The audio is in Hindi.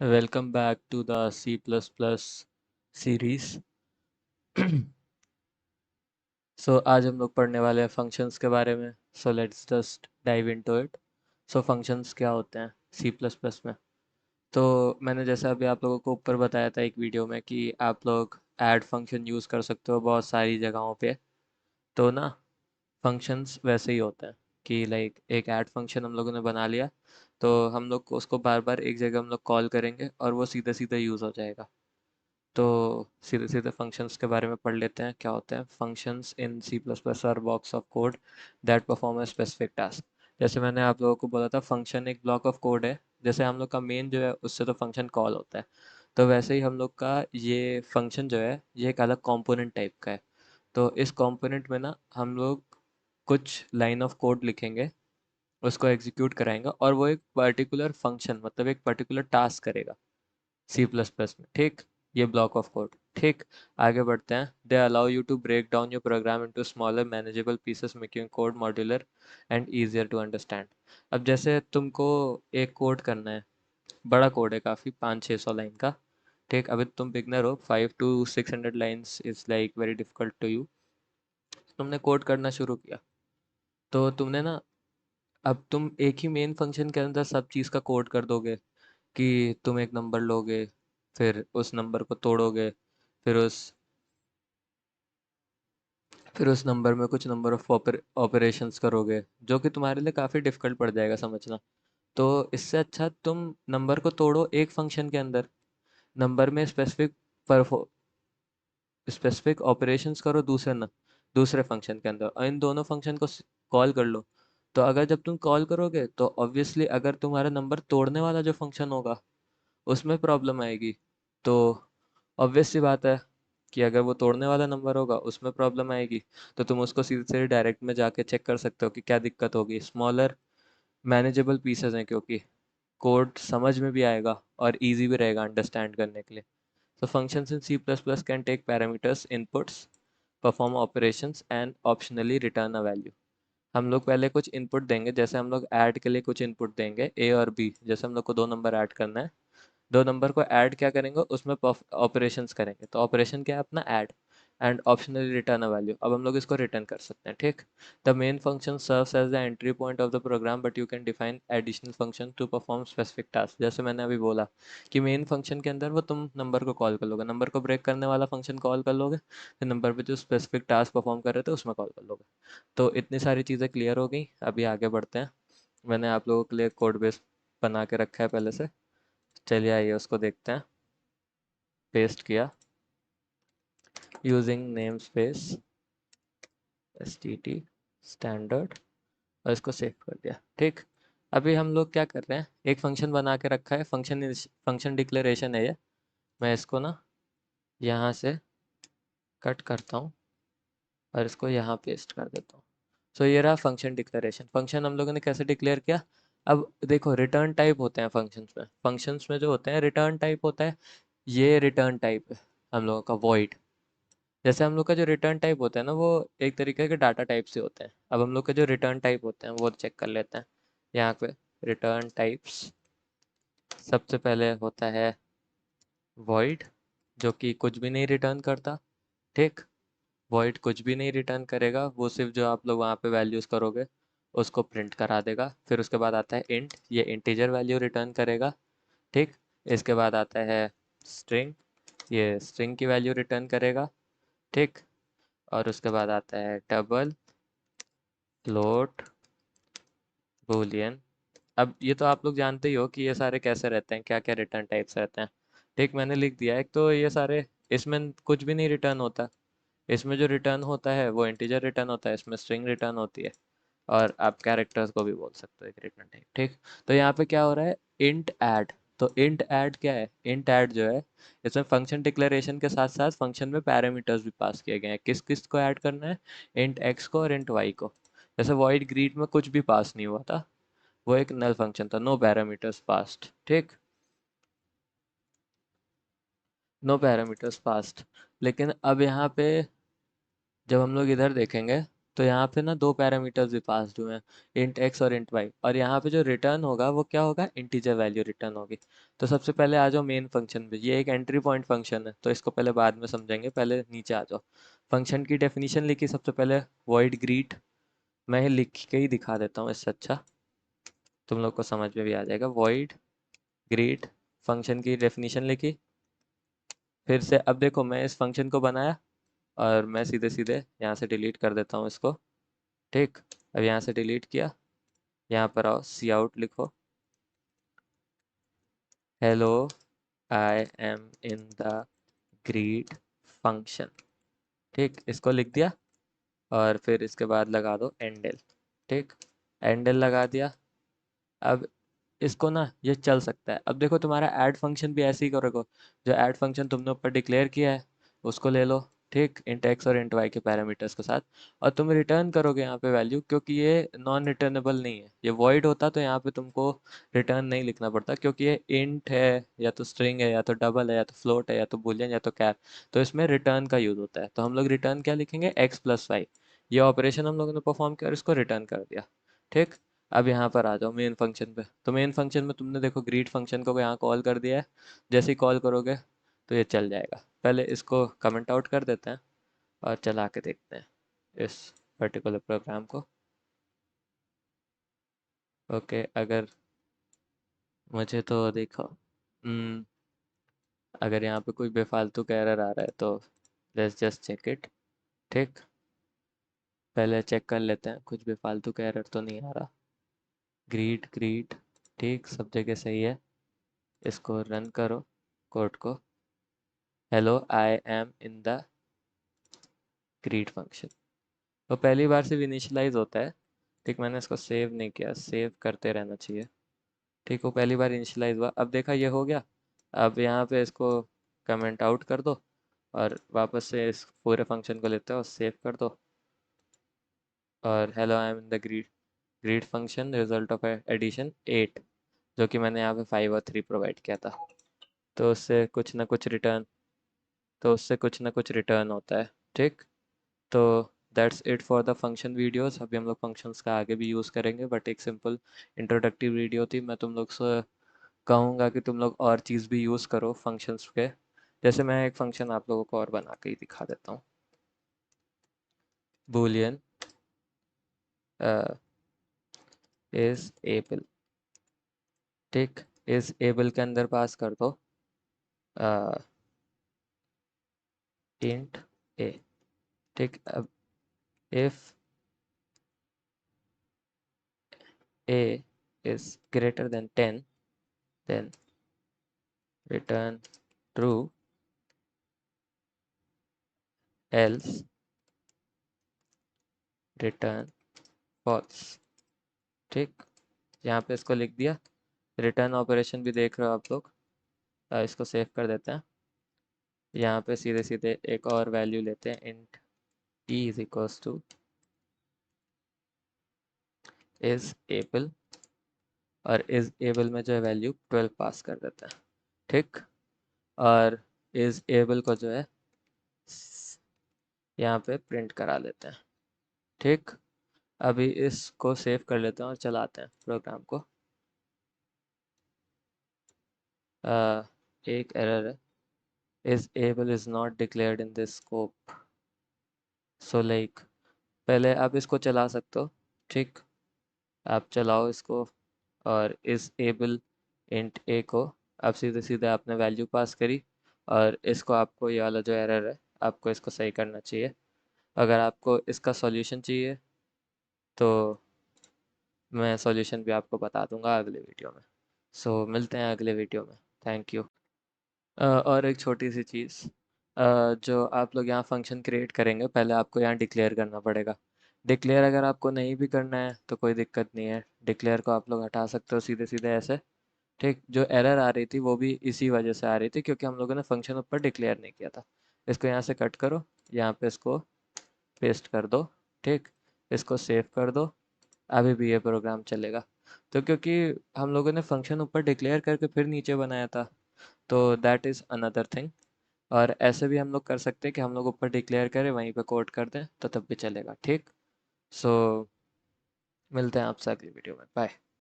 Welcome back to the C++ series. So आज हम लोग पढ़ने वाले हैं फंक्शंस के बारे में. So let's just dive into it. So functions क्या होते हैं C++ में? तो मैंने जैसा अभी आप लोगों को ऊपर बताया था एक वीडियो में कि आप लोग ऐड फंक्शन यूज़ कर सकते हो बहुत सारी जगहों पे. तो ना फंक्शंस वैसे ही होते हैं कि लाइक एक ऐड फंक्शन हम लोगों ने बना लिया, तो हम लोग को उसको बार बार एक जगह हम लोग कॉल करेंगे और वो सीधे सीधे यूज़ हो जाएगा. तो सीधे सीधे फंक्शंस के बारे में पढ़ लेते हैं. क्या होते हैं functions in C plus plus? Are box of code that perform a specific task. जैसे मैंने आप लोगों को बोला था फंक्शन एक ब्लॉक ऑफ कोड है. जैसे हम लोग का मेन जो है उससे तो फंक्शन कॉल होता है, तो वैसे ही हम लोग का ये फंक्शन जो है ये एक अलग कंपोनेंट टाइप का है. तो इस कंपोनेंट में ना हम लोग कुछ लाइन ऑफ कोड लिखेंगे, उसको एग्जीक्यूट कराएंगे और वो एक पर्टिकुलर फंक्शन मतलब एक पर्टिकुलर टास्क करेगा सी प्लस प्लस में. ठीक, ये ब्लॉक ऑफ कोड. ठीक, आगे बढ़ते हैं. They allow you to break down your program into smaller manageable pieces making code modular and easier to understand. अब जैसे तुमको एक कोड करना है, बड़ा कोड है काफ़ी, 500-600 लाइन का. ठीक, अभी तुम बिगनर हो, 500 to 600 lines is like very difficult to you. तुमने कोड करना शुरू किया, तो तुमने ना, अब तुम एक ही मेन फंक्शन के अंदर सब चीज़ का कोड कर दोगे कि तुम एक नंबर लोगे, फिर उस नंबर को तोड़ोगे, फिर उस फिर उस नंबर में कुछ नंबर ऑफ ऑपरेशंस करोगे, जो कि तुम्हारे लिए काफ़ी डिफिकल्ट पड़ जाएगा समझना. तो इससे अच्छा तुम नंबर को तोड़ो एक फंक्शन के अंदर, नंबर में स्पेसिफिक ऑपरेशंस करो दूसरे फंक्शन के अंदर, और इन दोनों फंक्शन को कॉल कर लो. तो अगर जब तुम कॉल करोगे तो ऑब्वियसली अगर तुम्हारा नंबर तोड़ने वाला जो फंक्शन होगा उसमें प्रॉब्लम आएगी. तो ऑब्वियस सी बात है कि अगर वो तोड़ने वाला नंबर होगा उसमें प्रॉब्लम आएगी. तो तुम उसको सीधे सीधे डायरेक्ट में जाके चेक कर सकते हो कि क्या दिक्कत होगी. स्मॉलर मैनेजेबल पीसेस हैं क्योंकि कोड समझ में भी आएगा और इजी भी रहेगा अंडरस्टैंड करने के लिए. So functions in C++ can take parameters, inputs, perform operations and optionally return a value. हम लोग पहले कुछ इनपुट देंगे, जैसे हम लोग ऐड के लिए कुछ इनपुट देंगे A और B. जैसे हम लोग को दो नंबर ऐड करना है, दो नंबर को ऐड क्या करेंगे उसमें ऑपरेशंस करेंगे. तो ऑपरेशन क्या है अपना add, and optionally return a value. अब हम लोग इसको रिटर्न कर सकते हैं. ठीक, the main function serves as the entry point of the program but you can define additional function to perform specific task. जैसे मैंने अभी बोला कि मेन फंक्शन के अंदर वो तुम नंबर को कॉल कर लोगे, नंबर को ब्रेक करने वाला फंक्शन कॉल कर लोगे, फिर नंबर पे जो स्पेसिफिक टास्क परफॉर्म कर रहे थे उसमें कॉल कर लोगे. तो इतनी सारी चीज़ें क्लियर हो गई. अभी आगे बढ़ते हैं. मैंने आप लोगों के लिए कोड बेस बना के रखा है पहले से. चलिए आइए उसको देखते हैं. पेस्ट किया using name space st standard, और इसको सेव कर दिया. ठीक, अभी हम लोग क्या कर रहे हैं, एक फंक्शन बना के रखा है. फंक्शन डिक्लेरेशन है ये. मैं इसको ना यहाँ से कट करता हूँ और इसको यहाँ पेस्ट कर देता हूँ. सो ये रहा फंक्शन डिक्लेरेशन. फंक्शन हम लोगों ने कैसे डिक्लेयर किया. अब देखो रिटर्न टाइप होते हैं फंक्शंस में जो होते हैं रिटर्न टाइप होता है. ये रिटर्न टाइप है हम लोगों का वॉइड. जैसे हम लोग का जो रिटर्न टाइप होता है ना वो एक तरीके के डाटा टाइप से होते हैं. अब हम लोग का जो रिटर्न टाइप होते हैं वो चेक कर लेते हैं यहाँ पे. रिटर्न टाइप्स सबसे पहले होता है void, जो कि कुछ भी नहीं रिटर्न करता. ठीक, void कुछ भी नहीं रिटर्न करेगा, वो सिर्फ जो आप लोग वहाँ पे वैल्यूज़ करोगे उसको प्रिंट करा देगा. फिर उसके बाद आता है इंट, ये इंटीजर वैल्यू रिटर्न करेगा. ठीक, इसके बाद आता है स्ट्रिंग, ये स्ट्रिंग की वैल्यू रिटर्न करेगा. ठीक, और उसके बाद आता है डबल, फ्लोट, बूलियन. अब ये तो आप लोग जानते ही हो कि ये सारे कैसे रहते हैं, क्या क्या रिटर्न टाइप्स रहते हैं. ठीक, मैंने लिख दिया. एक तो ये सारे, इसमें कुछ भी नहीं रिटर्न होता. इसमें जो रिटर्न होता है वो इंटीजर रिटर्न होता है, इसमें स्ट्रिंग रिटर्न होती है, और आप कैरेक्टर्स को भी बोल सकते हो एक रिटर्न टाइप. ठीक, तो यहाँ पे क्या हो रहा है, इंट ऐड. तो इंट ऐड क्या है, इंट ऐड जो है इसमें फंक्शन डिक्लेरेशन के साथ साथ फंक्शन में पैरामीटर्स भी पास किए गए हैं. किस किस को ऐड करना है, इंट एक्स को और इंट वाई को. जैसे वॉइड ग्रीट में कुछ भी पास नहीं हुआ था, वो एक नल फंक्शन था, नो पैरामीटर्स पास्ड. ठीक, नो पैरामीटर्स पास्ड. लेकिन अब यहाँ पे जब हम लोग इधर देखेंगे तो यहाँ पे ना दो पैरामीटर्स भी पास हुए हैं, इंट एक्स और इंट वाई, और यहाँ पे जो रिटर्न होगा वो क्या होगा, इंटीजर वैल्यू रिटर्न होगी। तो सबसे पहले आ जाओ मेन फंक्शन पे, ये एक एंट्री पॉइंट फंक्शन है तो इसको पहले बाद में समझेंगे, पहले नीचे आ जाओ। फंक्शन की डेफिनेशन लिखी सबसे पहले, वॉइड ग्रीट। मैं ये लिख के ही दिखा देता हूँ, इससे अच्छा तुम लोग को समझ में भी आ जाएगा। वॉइड ग्रीट, फंक्शन की डेफिनेशन लिखी। फिर से अब देखो मैं इस फंक्शन को बनाया और मैं सीधे सीधे यहाँ से डिलीट कर देता हूँ इसको। ठीक, अब यहाँ से डिलीट किया, यहाँ पर आओ, सी आउट लिखो, hello I am in the greet function. ठीक, इसको लिख दिया और फिर इसके बाद लगा दो एंडल। ठीक, एंडल लगा दिया। अब इसको ना ये चल सकता है। अब देखो तुम्हारा ऐड फंक्शन भी ऐसे ही करोगे, जो ऐड फंक्शन तुमने ऊपर डिक्लेयर किया है उसको ले लो, ठीक, इंट एक्स और इंट वाई के पैरामीटर्स के साथ, और तुम रिटर्न करोगे यहाँ पे वैल्यू, क्योंकि ये नॉन रिटर्नेबल नहीं है। ये वॉइड होता तो यहाँ पे तुमको रिटर्न नहीं लिखना पड़ता, क्योंकि ये इंट है या तो स्ट्रिंग है या तो डबल है या तो फ्लोट है या तो बुलियन या तो कैर, तो इसमें रिटर्न का यूज होता है। तो हम लोग रिटर्न क्या लिखेंगे, एक्स प्लस वाई। ये ऑपरेशन हम लोगों ने परफॉर्म किया और इसको रिटर्न कर दिया। ठीक, अब यहाँ पर आ जाओ मेन फंक्शन पे। तो मेन फंक्शन में तुमने देखो ग्रीट फंक्शन को यहाँ कॉल कर दिया है, जैसे ही कॉल करोगे तो ये चल जाएगा। पहले इसको कमेंट आउट कर देते हैं और चला के देखते हैं इस पर्टिकुलर प्रोग्राम को। ओके, अगर मुझे तो देखो, अगर यहाँ पे कोई बेफालतू का एरर आ रहा है तो लेट्स जस्ट चेक इट। ठीक, पहले चेक कर लेते हैं कुछ बेफालतू का एरर तो नहीं आ रहा। ग्रीट ग्रीट, ठीक, सब जगह सही है। इसको रन करो कोड को, hello I am in the greet function. तो पहली बार से इनिशियलाइज होता है। ठीक, मैंने इसको सेव नहीं किया, सेव करते रहना चाहिए। ठीक, वो पहली बार इनिशियलाइज हुआ, अब देखा ये हो गया। अब यहाँ पे इसको कमेंट आउट कर दो और वापस से इस पूरे फंक्शन को लेते हो, सेव कर दो, और hello I am in the greet greet function result of addition 8, जो कि मैंने यहाँ पे 5 और 3 प्रोवाइड किया था। तो उससे कुछ ना कुछ रिटर्न होता है। ठीक, तो that's it for the function videos. अभी हम लोग फंक्शंस का आगे भी यूज़ करेंगे, बट एक सिंपल इंट्रोडक्टिव वीडियो थी। मैं तुम लोग से कहूँगा कि तुम लोग और चीज़ भी यूज़ करो फंक्शंस के। जैसे मैं एक फंक्शन आप लोगों को और बना के ही दिखा देता हूँ, बूलियन इज एबल। ठीक, इज एबल के अंदर पास कर दो इंट ए। ठीक, अब if a is greater than 10, then return true, else return false। ठीक, यहाँ पे इसको लिख दिया। रिटर्न ऑपरेशन भी देख रहे हो आप लोग। इसको सेव कर देते हैं। यहाँ पे सीधे सीधे एक और वैल्यू लेते हैं, int e is equals two is able, और इज एबल में जो है वैल्यू 12 पास कर देते हैं। ठीक, और इज एबल को जो है यहाँ पे प्रिंट करा लेते हैं। ठीक, अभी इसको सेव कर लेते हैं और चलाते हैं प्रोग्राम को। एक एरर है, is able is not declared in this scope. So like, पहले आप इसको चला सकते हो। ठीक, आप चलाओ इसको, और इज एबल इंट ए को आप सीधे सीधे आपने वैल्यू पास करी, और इसको आपको ये वाला जो एरर है आपको इसको सही करना चाहिए। अगर आपको इसका सॉल्यूशन चाहिए तो मैं सॉल्यूशन भी आपको बता दूंगा अगले वीडियो में। सो मिलते हैं अगले वीडियो में। Thank you. और एक छोटी सी चीज़, जो आप लोग यहाँ फंक्शन क्रिएट करेंगे पहले आपको यहाँ डिक्लेयर करना पड़ेगा। डिक्लेयर अगर आपको नहीं भी करना है तो कोई दिक्कत नहीं है, डिक्लेयर को आप लोग हटा सकते हो सीधे सीधे ऐसे। ठीक, जो एरर आ रही थी वो भी इसी वजह से आ रही थी, क्योंकि हम लोगों ने फंक्शन ऊपर डिक्लेयर नहीं किया था। इसको यहाँ से कट करो, यहाँ पे इसको पेस्ट कर दो। ठीक, इसको सेव कर दो, अभी भी ये प्रोग्राम चलेगा। तो क्योंकि हम लोगों ने फंक्शन ऊपर डिक्लेयर करके फिर नीचे बनाया था, तो दैट इज़ अनदर थिंग। और ऐसे भी हम लोग कर सकते हैं कि हम लोग ऊपर डिक्लेयर करें वहीं पे कोड कर दें तो तब भी चलेगा। ठीक, सो मिलते हैं आपसे अगली वीडियो में, बाय।